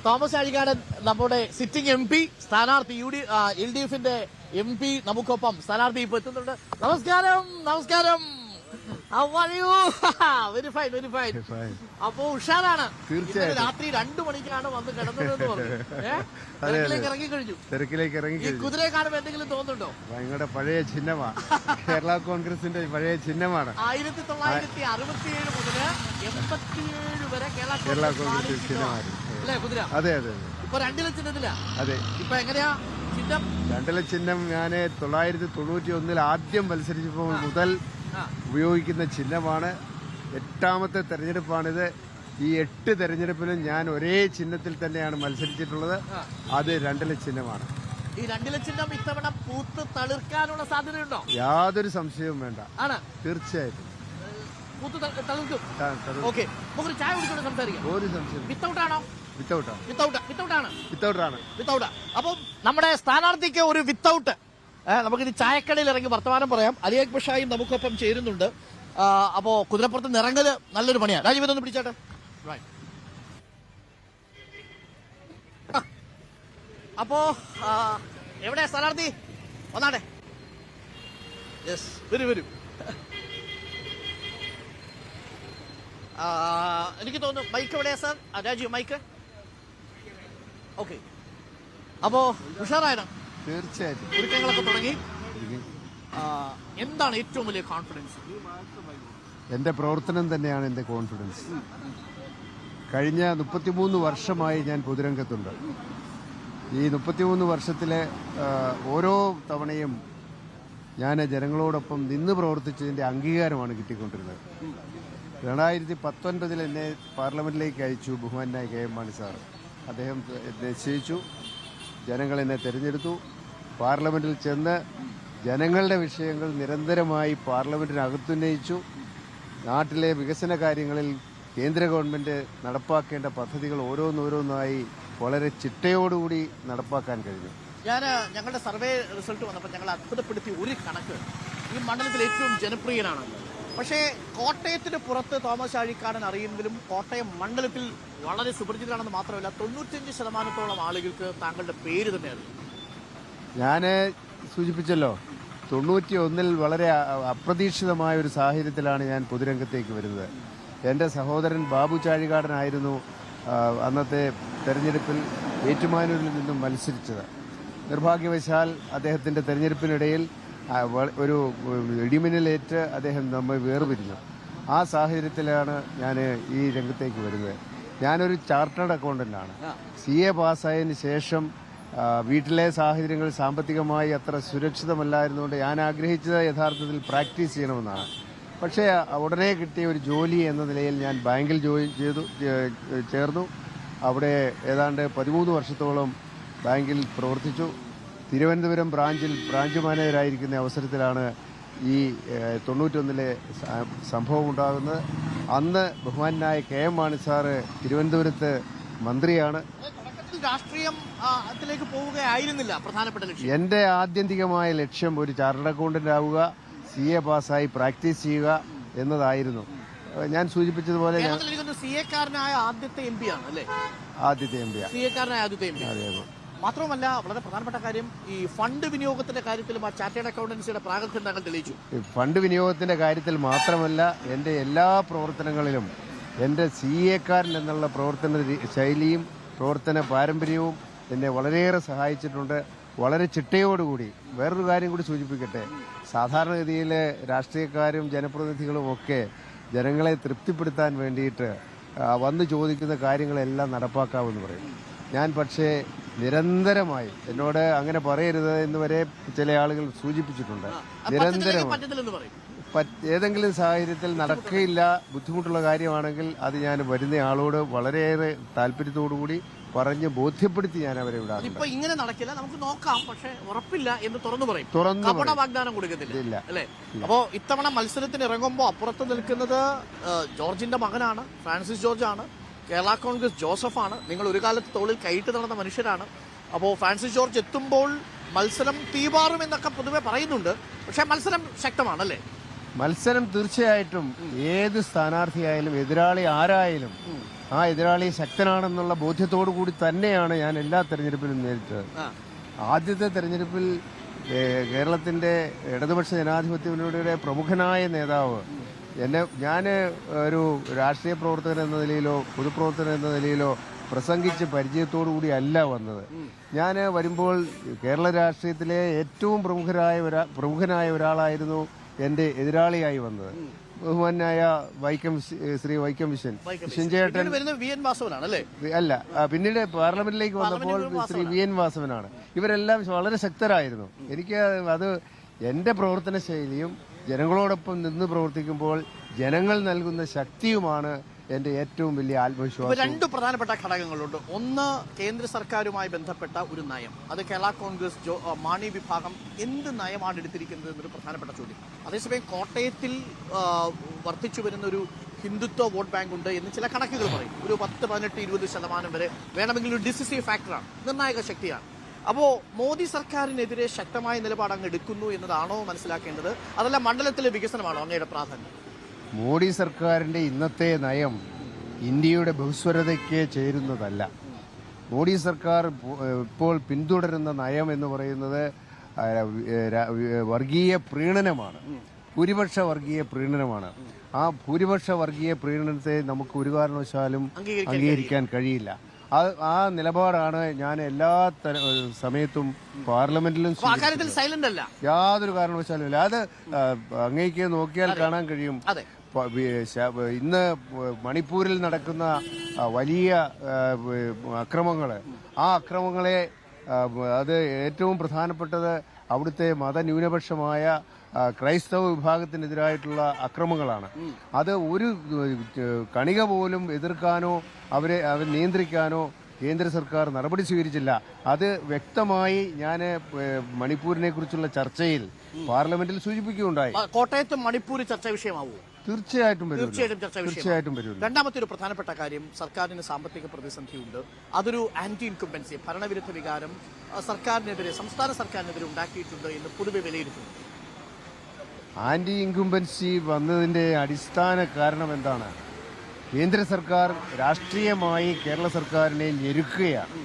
Thomas Chazhikadan നമ്മുടെ sitting MP സ്ഥാനാർത്ഥി LDFന്റെ MP നമുക്കൊപ്പം സ്ഥാനാർത്ഥി ഇപ്പൊ എത്തുന്നുണ്ട്. നമസ്കാരം. Very fine. അപ്പോ ഉഷാറാണ്. തീർച്ചയായും രാത്രി 2 മണിക്കാണ് വന്ന് കിടന്നതെന്ന് പറഞ്ഞു. തിരക്കിലേക്ക് ഇറങ്ങി. ഈ കുതിരയെ കാണുമ്പോൾ എന്തെങ്കിലും തോന്നുന്നുണ്ടോ? ഞങ്ങളുടെ പഴയ ചിഹ്നമാണ്, കേരള കോൺഗ്രസിന്റെ പഴയ ചിഹ്നമാണ്. 1967 മുതൽ 87 വരെ കേരള കോൺഗ്രസ് ചിഹ്നമായിരുന്നു. അല്ലേ കുതിര? അതെ. ഇപ്പൊ 2 ചിഹ്നത്തില. അതെ. ഇപ്പൊ എങ്ങനെയാ ചിഹ്നം? 2 ചിഹ്നം ഞാൻ 1991 ആദ്യം മത്സരിച്ചപ്പോൾ മുതൽ ഉപയോഗിക്കുന്ന ചിഹ്നമാണ്. 8ാമത്തെ തെരഞ്ഞെടുപ്പാണിത്. ഈ 8 തെരഞ്ഞെടുപ്പിലും ഞാൻ ഒരേ ചിഹ്നത്തിൽ തന്നെയാണ് മത്സരിച്ചിട്ടുള്ളത്. അത് 2 ചിഹ്നമാണ്. ഈ 2 ചിഹ്നം ഇത്തവണ പൂത്ത് തളിർക്കാനുള്ള സാധ്യതയുണ്ടോ? യാതൊരു സംശയവും വേണ്ട. ആണ്? തീർച്ചയായിട്ടും പൂത്ത് തളിർക്കും. ഓക്കെ, നമുക്കൊരു ചായ കുടിച്ചോണ്ട് സംസാരിക്കാം. ഒരു സംശയം. വിത്തൗട്ടാണോ? വിത്തൗട്ടാണ്. അപ്പം നമ്മുടെ സ്ഥാനാർത്ഥിക്ക് ഒരു വിത്തൗട്ട്. നമുക്കിത് ചായക്കടയിൽ ഇറങ്ങി വർത്തമാനം പറയാം. അലി അക്ബർ ഷായും നമുക്കൊപ്പം ചേരുന്നുണ്ട്. അപ്പോ കുതിരപ്പുറത്ത് നിറങ്ങല് നല്ലൊരു പണിയാണ്. രാജീവ് ഇതൊന്ന് പിടിച്ചാട്ടെ. അപ്പോ എവിടെയാ സ്ഥാനാർത്ഥി? വന്നാട്ടെ. യെസ്, വരൂ. എനിക്ക് തോന്നുന്നു മൈക്ക് എവിടെയാ സാർ? രാജീവ് മൈക്ക്. ഓക്കെ, അപ്പോ ഉഷാറായാണ്. തീർച്ചയായിട്ടും ഒരുക്കങ്ങളൊക്കെ തുടങ്ങി. എന്താണ് ഏറ്റവും വലിയ കോൺഫിഡൻസ്? എന്റെ പ്രവർത്തനം തന്നെയാണ് എന്റെ കോൺഫിഡൻസ്. കഴിഞ്ഞ 33 വർഷമായി ഞാൻ പൊതുരംഗത്തുണ്ട്. ഈ 33 വർഷത്തിലെ ഓരോ തവണയും ഞാൻ ജനങ്ങളോടൊപ്പം നിന്ന് പ്രവർത്തിച്ചതിന്റെ അംഗീകാരമാണ് കിട്ടിക്കൊണ്ടിരുന്നത്. 2019 എന്നെ പാർലമെന്റിലേക്ക് അയച്ചു ബഹുമാനായ KM മാണി സാർ. അദ്ദേഹം നിശ്ചയിച്ചു, ജനങ്ങൾ എന്നെ തിരഞ്ഞെടുത്തു. പാർലമെന്റിൽ ചെന്ന് ജനങ്ങളുടെ വിഷയങ്ങൾ നിരന്തരമായി പാർലമെന്റിനകത്തുന്നയിച്ചു. നാട്ടിലെ വികസന കാര്യങ്ങളിൽ കേന്ദ്ര ഗവൺമെന്റ് നടപ്പാക്കേണ്ട പദ്ധതികൾ ഓരോന്നോരോന്നായി വളരെ ചിട്ടയോടുകൂടി നടപ്പാക്കാൻ കഴിഞ്ഞു. ഞങ്ങളുടെ സർവേ റിസൾട്ട് വന്നപ്പോൾ ഞങ്ങൾ അത്ഭുതപ്പെടുത്തിയ ഒരു കണക്ക്, ഈ മണ്ഡലത്തിൽ ഏറ്റവും ജനപ്രിയനാണ്. പക്ഷേ കോട്ടയത്തിന് പുറത്ത് തോമസ് ചാഴികാടൻ അറിയുമെങ്കിലും കോട്ടയം മണ്ഡലത്തിൽ വളരെ സുപരിചിതരാണെന്ന് മാത്രമല്ല 95% ആളുകൾക്ക് താങ്കളുടെ പേര് തന്നെയാണ്. ഞാൻ സൂചിപ്പിച്ചല്ലോ, 91 വളരെ അപ്രതീക്ഷിതമായ ഒരു സാഹചര്യത്തിലാണ് ഞാൻ പൊതുരംഗത്തേക്ക് വരുന്നത്. എൻ്റെ സഹോദരൻ ബാബു ചാഴികാടനായിരുന്നു അന്നത്തെ തെരഞ്ഞെടുപ്പിൽ ഏറ്റുമാനൂരിൽ നിന്നും മത്സരിച്ചത്. നിർഭാഗ്യവശാൽ അദ്ദേഹത്തിൻ്റെ തെരഞ്ഞെടുപ്പിനിടയിൽ ഒരു ഇടിമിന്നലേറ്റ് അദ്ദേഹം നമ്മെ വേർപിരിഞ്ഞു. ആ സാഹചര്യത്തിലാണ് ഞാൻ ഈ രംഗത്തേക്ക് വരുന്നത്. ഞാനൊരു ചാർട്ടേഡ് അക്കൗണ്ടന്റാണ്. CA പാസ്സായതിന് ശേഷം വീട്ടിലെ സാഹചര്യങ്ങൾ സാമ്പത്തികമായി അത്ര സുരക്ഷിതമല്ലായിരുന്നുകൊണ്ട് ഞാൻ ആഗ്രഹിച്ചത് യഥാർത്ഥത്തിൽ പ്രാക്ടീസ് ചെയ്യണമെന്നാണ്. പക്ഷേ ഉടനെ കിട്ടിയ ഒരു ജോലി എന്ന നിലയിൽ ഞാൻ ബാങ്കിൽ ചേർന്നു. അവിടെ ഏതാണ്ട് 13 വർഷത്തോളം ബാങ്കിൽ പ്രവർത്തിച്ചു. തിരുവനന്തപുരം ബ്രാഞ്ച് മാനേജരായിരിക്കുന്ന അവസരത്തിലാണ് ഈ 91 സംഭവം ഉണ്ടാകുന്നത്. അന്ന് ബഹുമാനായ KM മാണി സാറ് തിരുവനന്തപുരത്ത് മന്ത്രിയാണ്. രാഷ്ട്രീയത്തിലേക്ക് പോവുകയായിരുന്നില്ല പ്രധാനപ്പെട്ട ലക്ഷ്യം. എന്റെ ആത്യന്തികമായ ലക്ഷ്യം ഒരു ചാർട്ടേഡ് അക്കൗണ്ടന്റ് ആവുക, CA പാസ്സായി പ്രാക്ടീസ് ചെയ്യുക എന്നതായിരുന്നു. ഞാൻ സൂചിപ്പിച്ചതുപോലെ ആദ്യത്തെ MP ആണ് അല്ലേ? ആദ്യത്തെ MP. അതെ. മാത്രമല്ല വളരെ പ്രധാനപ്പെട്ട കാര്യം, ഈ ഫണ്ട് വിനിയോഗത്തിന്റെ കാര്യത്തിലും ആ ചാർട്ടേഡ് അക്കൗണ്ടൻസിയുടെ പ്രാഗൽഭ്യം താങ്കൾ തെളിയിച്ചു. ഫണ്ട് വിനിയോഗത്തിന്റെ കാര്യത്തിൽ മാത്രമല്ല, എന്റെ എല്ലാ പ്രവർത്തനങ്ങളിലും എന്റെ CA-കാരൻ എന്നുള്ള പ്രവർത്തന ശൈലിയും പ്രവർത്തന പാരമ്പര്യവും എന്നെ വളരെയേറെ സഹായിച്ചിട്ടുണ്ട്. വളരെ ചിട്ടയോടുകൂടി. വേറൊരു കാര്യം കൂടി സൂചിപ്പിക്കട്ടെ, സാധാരണഗതിയിൽ രാഷ്ട്രീയക്കാരും ജനപ്രതിനിധികളും ഒക്കെ ജനങ്ങളെ തൃപ്തിപ്പെടുത്താൻ വേണ്ടിയിട്ട് വന്ന് ചോദിക്കുന്ന കാര്യങ്ങളെല്ലാം നടപ്പാക്കാമെന്ന് പറയും. ഞാൻ പക്ഷേ നിരന്തരമായി, എന്നോട് അങ്ങനെ പറയരുത് എന്ന് വരെ ചില ആളുകൾ സൂചിപ്പിച്ചിട്ടുണ്ട്, നിരന്തരമായി ഏതെങ്കിലും സാഹചര്യത്തിൽ നടക്കില്ല, ബുദ്ധിമുട്ടുള്ള കാര്യമാണെങ്കിൽ അത് ഞാൻ വരുന്ന ആളോട് വളരെയേറെ താല്പര്യത്തോടുകൂടി പറഞ്ഞ് ബോധ്യപ്പെടുത്തി ഞാൻ അവരെ വിടാം. ഇപ്പൊ ഇങ്ങനെ നടക്കില്ല, നമുക്ക് നോക്കാം, പക്ഷെ ഉറപ്പില്ല എന്ന് തുറന്നു പറയും. വാഗ്ദാനം കൊടുക്കത്തില്ല അല്ലേ? അപ്പോ ഇത്തവണ മത്സരത്തിന് ഇറങ്ങുമ്പോൾ അപ്പുറത്ത് നിൽക്കുന്നത് ജോർജിന്റെ മകനാണ്, ഫ്രാൻസിസ് ജോർജ് ആണ്. കേരള കോൺഗ്രസ് ജോസഫാണ്. നിങ്ങൾ ഒരു കാലത്ത് തോളിൽ കൈയിട്ട് നടന്ന മനുഷ്യരാണ്. അപ്പോൾ ഫ്രാൻസിസ് ജോർജ് എത്തുമ്പോൾ മത്സരം തീപാറും എന്നൊക്കെ പൊതുവെ പറയുന്നുണ്ട്. പക്ഷെ മത്സരം ശക്തമാണല്ലേ? മത്സരം തീർച്ചയായിട്ടും ഏത് സ്ഥാനാർത്ഥിയായാലും എതിരാളി ആരായാലും ആ എതിരാളി ശക്തനാണെന്നുള്ള ബോധ്യത്തോടു കൂടി തന്നെയാണ് ഞാൻ എല്ലാ തെരഞ്ഞെടുപ്പിലും നേരിട്ടത്. ആദ്യത്തെ തെരഞ്ഞെടുപ്പിൽ കേരളത്തിന്റെ ഇടതുപക്ഷ ജനാധിപത്യ മുന്നണിയുടെ പ്രമുഖനായ നേതാവ് ഞാൻ ഒരു രാഷ്ട്രീയ പ്രവർത്തകൻ എന്ന നിലയിലോ പൊതുപ്രവർത്തകൻ എന്ന നിലയിലോ പ്രസംഗിച്ച് പരിചയത്തോടു കൂടി അല്ല വന്നത്. ഞാൻ വരുമ്പോൾ കേരള രാഷ്ട്രീയത്തിലെ ഏറ്റവും പ്രമുഖനായ ഒരാളായിരുന്നു എൻ്റെ എതിരാളിയായി വന്നത്. ബഹുമാനായ ശ്രീ വൈക്കം വിശ്വൻചേട്ടൻ അല്ല, പിന്നീട് പാർലമെന്റിലേക്ക് വന്നപ്പോൾ ശ്രീ വി എൻ വാസവനാണ്. ഇവരെല്ലാം വളരെ ശക്തരായിരുന്നു. എനിക്ക് അത് എൻ്റെ പ്രവർത്തന ശൈലിയും ജനങ്ങളോടൊപ്പം നിന്ന് പ്രവർത്തിക്കുമ്പോൾ ജനങ്ങൾ നൽകുന്ന ശക്തിയുമാണ് എന്റെ ഏറ്റവും വലിയ ആത്മവിശ്വാസം. രണ്ട് പ്രധാനപ്പെട്ട ഘടകങ്ങളുണ്ട്. ഒന്ന്, കേന്ദ്ര സർക്കാരുമായി ബന്ധപ്പെട്ട ഒരു നയം. അത് കേരള കോൺഗ്രസ് മാണി വിഭാഗം എന്ത് നയമാണ് എടുത്തിരിക്കുന്നത് എന്നൊരു പ്രധാനപ്പെട്ട ചോദ്യം. അതേസമയം കോട്ടയത്തിൽ വർദ്ധിച്ചു വരുന്ന ഒരു ഹിന്ദുത്വ വോട്ട് ബാങ്ക് ഉണ്ട് എന്ന് ചില കണക്കുകൾ പറയും. ഒരു 10, 18, 20% വരെ വേണമെങ്കിൽ ഒരു ഡിസിസീവ് ഫാക്ടറാണ്, നിർണായക ശക്തിയാണ്. അപ്പോൾ മോദി സർക്കാരിനെതിരെ ശക്തമായ നിലപാട് അങ്ങ് എടുക്കുന്നു എന്നതാണോ മനസ്സിലാക്കേണ്ടത്, അതല്ല മണ്ഡലത്തിലെ വികസനമാണോ അങ്ങയുടെ പ്രാധാന്യം? മോഡി സർക്കാരിൻ്റെ ഇന്നത്തെ നയം ഇന്ത്യയുടെ ബഹുസ്വരതയ്ക്ക് ചേരുന്നതല്ല. മോഡി സർക്കാർ ഇപ്പോൾ പിന്തുടരുന്ന നയം എന്ന് പറയുന്നത് വർഗീയ പ്രീണനമാണ്, ഭൂരിപക്ഷ വർഗീയ പ്രീണനമാണ്. ആ ഭൂരിപക്ഷ വർഗീയ പ്രീണനത്തെ നമുക്ക് ഒരു കാരണവശാലും അംഗീകരിക്കാൻ കഴിയില്ല. ആ നിലപാടാണ് ഞാൻ എല്ലാ സമയത്തും പാർലമെന്റിലും യാതൊരു കാരണവശാലും ഇല്ല. അത് അങ്ങേക്ക് നോക്കിയാൽ കാണാൻ കഴിയും. ഇന്ന് മണിപ്പൂരിൽ നടക്കുന്ന വലിയ അക്രമങ്ങൾ, ആ അക്രമങ്ങളെ അത് ഏറ്റവും പ്രധാനപ്പെട്ടത് അവിടുത്തെ മതന്യൂനപക്ഷമായ ക്രൈസ്തവ വിഭാഗത്തിനെതിരായിട്ടുള്ള അക്രമങ്ങളാണ്. അത് ഒരു കണിക പോലും എതിർക്കാനോ അവരെ നിയന്ത്രിക്കാനോ കേന്ദ്ര സർക്കാർ നടപടി സ്വീകരിച്ചില്ല. അത് വ്യക്തമായി ഞാൻ മണിപ്പൂരിനെ കുറിച്ചുള്ള ചർച്ചയിൽ പാർലമെന്റിൽ സൂചിപ്പിക്കുകയുണ്ടായി. കോട്ടയത്ത് മണിപ്പൂർ ചർച്ചാ വിഷയമാവൂ? തീർച്ചയായിട്ടും വരും. രണ്ടാമത്തെ ഒരു പ്രധാനപ്പെട്ട കാര്യം, സർക്കാരിന് സാമ്പത്തിക പ്രതിസന്ധിയുണ്ട്. അതൊരു ആന്റി ഇൻകംബൻസി, ഭരണവിരുദ്ധ വികാരം സർക്കാരിനെതിരെ, സംസ്ഥാന സർക്കാരിനെതിരെ ഉണ്ടാക്കിയിട്ടുണ്ട് എന്ന് പൊതുവെ വിലയിരുത്തുന്നു. ആന്റി ഇൻകംബൻസി വന്നതിന്റെ അടിസ്ഥാന കാരണം എന്താണ്? കേന്ദ്ര സർക്കാർ രാഷ്ട്രീയമായി കേരള സർക്കാരിനെ ഞെരുക്കുകയാണ്.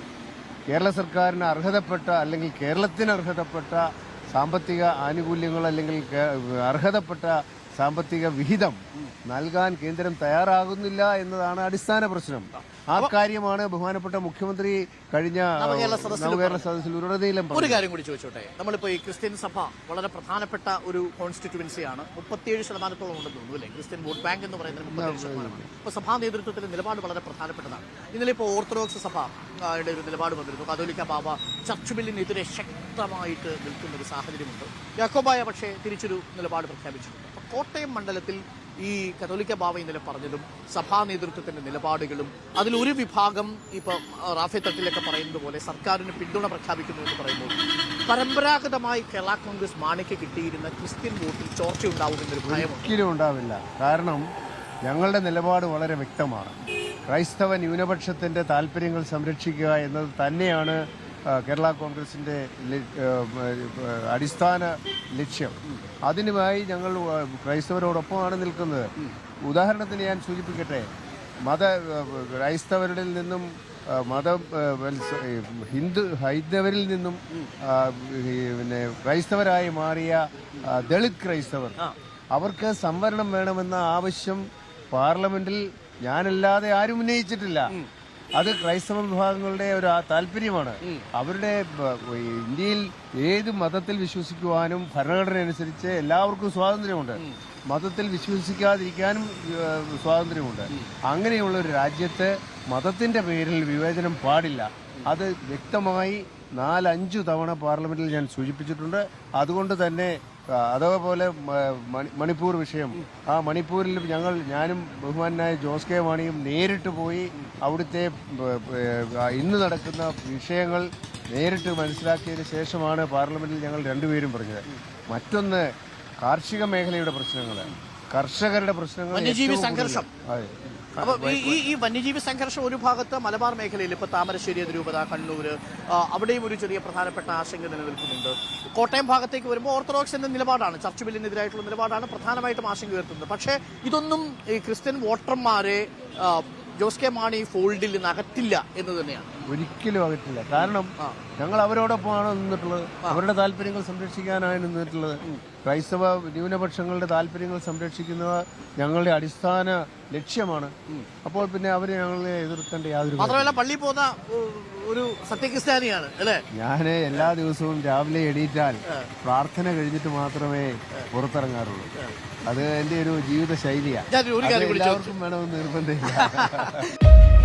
കേരള സർക്കാരിന് അർഹതപ്പെട്ട അല്ലെങ്കിൽ കേരളത്തിന് അർഹതപ്പെട്ട സാമ്പത്തിക ആനുകൂല്യങ്ങൾ അല്ലെങ്കിൽ അർഹതപ്പെട്ട സാമ്പത്തിക വിഹിതം നൽകാൻ കേന്ദ്രം തയ്യാറാകുന്നില്ല എന്നതാണ് അടിസ്ഥാന പ്രശ്നം. ആ കാര്യമാണ് ബഹുമാനപ്പെട്ട മുഖ്യമന്ത്രി കഴിഞ്ഞ നവകേരള സദസ്സിൽ ഉടനീളം ഒരു കാര്യം കൂടി ചോദിച്ചോട്ടെ. നമ്മളിപ്പോ ഈ ക്രിസ്ത്യൻ സഭ വളരെ പ്രധാനപ്പെട്ട ഒരു കോൺസ്റ്റിറ്റ്യുവൻസിയാണ്. 37% ഉണ്ടെന്ന് തോന്നുന്നു അല്ലേ? ക്രിസ്ത്യൻ വോട്ട് ബാങ്ക് എന്ന് പറയുന്നത് 37%. ഇപ്പൊ സഭാ നേതൃത്വത്തിന്റെ നിലപാട് വളരെ പ്രധാനപ്പെട്ടതാണ്. ഇന്നലെ ഇപ്പോൾ ഓർത്തഡോക്സ് സഭയുടെ ഒരു നിലപാട് വന്നിരുന്നു. കത്തോലിക്ക ബാബ ചർച്ച് ബില്ലിനെതിരെ ശക്തമായിട്ട് നിൽക്കുന്ന ഒരു സാഹചര്യമുണ്ട്. യാക്കോബായ പക്ഷേ തിരിച്ചൊരു നിലപാട് പ്രഖ്യാപിച്ചിട്ടുണ്ട്. അപ്പൊ കോട്ടയം മണ്ഡലത്തിൽ ഈ കത്തോലിക്ക ബാവ ഇന്നലെ പറഞ്ഞതും സഭാ നേതൃത്വത്തിന്റെ നിലപാടുകളും, അതിലൊരു വിഭാഗം ഇപ്പൊ റാഫി തട്ടിലൊക്കെ പറയുന്നത് പോലെ സർക്കാരിന് പിന്തുണ പ്രഖ്യാപിക്കുന്നു എന്ന് പറയുമ്പോൾ പരമ്പരാഗതമായി കേരള കോൺഗ്രസ് മാണിക്ക് കിട്ടിയിരുന്ന ക്രിസ്ത്യൻ വോട്ടിൽ ചോർച്ചയുണ്ടാവുമെന്നൊരു ഭയം ഒരിക്കലും ഉണ്ടാവില്ല. കാരണം ഞങ്ങളുടെ നിലപാട് വളരെ വ്യക്തമാണ്. ക്രൈസ്തവ ന്യൂനപക്ഷത്തിന്റെ താല്പര്യങ്ങൾ സംരക്ഷിക്കുക എന്നത് തന്നെയാണ് കേരള കോൺഗ്രസിന്റെ അടിസ്ഥാന ലക്ഷ്യം. അതിനുമായി ഞങ്ങൾ ക്രൈസ്തവരോടൊപ്പമാണ് നിൽക്കുന്നത്. ഉദാഹരണത്തിന് ഞാൻ സൂചിപ്പിക്കട്ടെ, ക്രൈസ്തവരിൽ നിന്നും ഹൈന്ദവരിൽ നിന്നും പിന്നെ ക്രൈസ്തവരായി മാറിയ ദളിത് ക്രൈസ്തവർ, അവർക്ക് സംവരണം വേണമെന്ന ആവശ്യം പാർലമെന്റിൽ ഞാനല്ലാതെ ആരും ഉന്നയിച്ചിട്ടില്ല. അത് ക്രൈസ്തവ വിഭാഗങ്ങളുടെ ഒരു താല്പര്യമാണ്. അവരുടെ ഇന്ത്യയിൽ ഏത് മതത്തിൽ വിശ്വസിക്കുവാനും ഭരണഘടന അനുസരിച്ച് എല്ലാവർക്കും സ്വാതന്ത്ര്യമുണ്ട്. മതത്തിൽ വിശ്വസിക്കാതിരിക്കാനും സ്വാതന്ത്ര്യമുണ്ട്. അങ്ങനെയുള്ള ഒരു രാജ്യത്ത് മതത്തിന്റെ പേരിൽ വിവേചനം പാടില്ല. അത് വ്യക്തമായി 4-5 തവണ പാർലമെന്റിൽ ഞാൻ സൂചിപ്പിച്ചിട്ടുണ്ട്. അതുകൊണ്ട് തന്നെ അതേപോലെ മണിപ്പൂർ വിഷയം, ആ മണിപ്പൂരിൽ ഞാനും ബഹുമാനായ ജോസ് കെ മാണിയും നേരിട്ട് പോയി അവിടുത്തെ ഇന്ന് നടക്കുന്ന വിഷയങ്ങൾ നേരിട്ട് മനസ്സിലാക്കിയതിന് ശേഷമാണ് പാർലമെന്റിൽ ഞങ്ങൾ രണ്ടുപേരും പറഞ്ഞത്. മറ്റൊന്ന്, കാർഷിക മേഖലയുടെ പ്രശ്നങ്ങൾ, കർഷകരുടെ പ്രശ്നങ്ങൾ, വന്യജീവി സംഘർഷം, അപ്പൊ ഈ വന്യജീവി സംഘർഷം ഒരു ഭാഗത്ത് മലബാർ മേഖലയിൽ ഇപ്പൊ താമരശ്ശേരി അതിരൂപത, കണ്ണൂര്, അവിടെയും ഒരു ചെറിയ പ്രധാനപ്പെട്ട ആശങ്ക നിലനിൽക്കുന്നുണ്ട്. കോട്ടയം ഭാഗത്തേക്ക് വരുമ്പോൾ ഓർത്തഡോക്സ് എന്ന നിലപാടാണ്, ചർച്ച് ബില്ലിനെതിരായിട്ടുള്ള നിലപാടാണ് പ്രധാനമായിട്ടും ആശങ്ക ഉയർത്തുന്നത്. പക്ഷേ ഇതൊന്നും ഈ ക്രിസ്ത്യൻ വോട്ടർമാരെ ജോസ് കെ മാണി ഫോൾഡിൽ നിന്ന് അകറ്റില്ല എന്ന് തന്നെയാണ്. ഒരിക്കലും അകറ്റില്ല. കാരണം ഞങ്ങൾ അവരോടൊപ്പമാണ് നിന്നിട്ടുള്ളത്, അവരുടെ താല്പര്യങ്ങൾ സംരക്ഷിക്കാനാണ് നിന്നിട്ടുള്ളത്. ക്രൈസ്തവ ന്യൂനപക്ഷങ്ങളുടെ താല്പര്യങ്ങൾ സംരക്ഷിക്കുന്നത് ഞങ്ങളുടെ അടിസ്ഥാന ലക്ഷ്യമാണ്. അപ്പോൾ പിന്നെ അവരെ ഞങ്ങളെ എതിർക്കേണ്ട യാതൊരു മാത്രമല്ല പള്ളി പോകുന്ന ഒരു സത്യക്രിസ്ത്യാനിയാണ് അല്ലേ. ഞാൻ എല്ലാ ദിവസവും രാവിലെ എണീറ്റാൽ പ്രാർത്ഥന കഴിഞ്ഞിട്ട് മാത്രമേ പുറത്തിറങ്ങാറുള്ളൂ. അത് എൻ്റെ ഒരു ജീവിത ശൈലിയാണ്. എല്ലാവർക്കും വേണമെന്ന് നിർബന്ധമില്ല.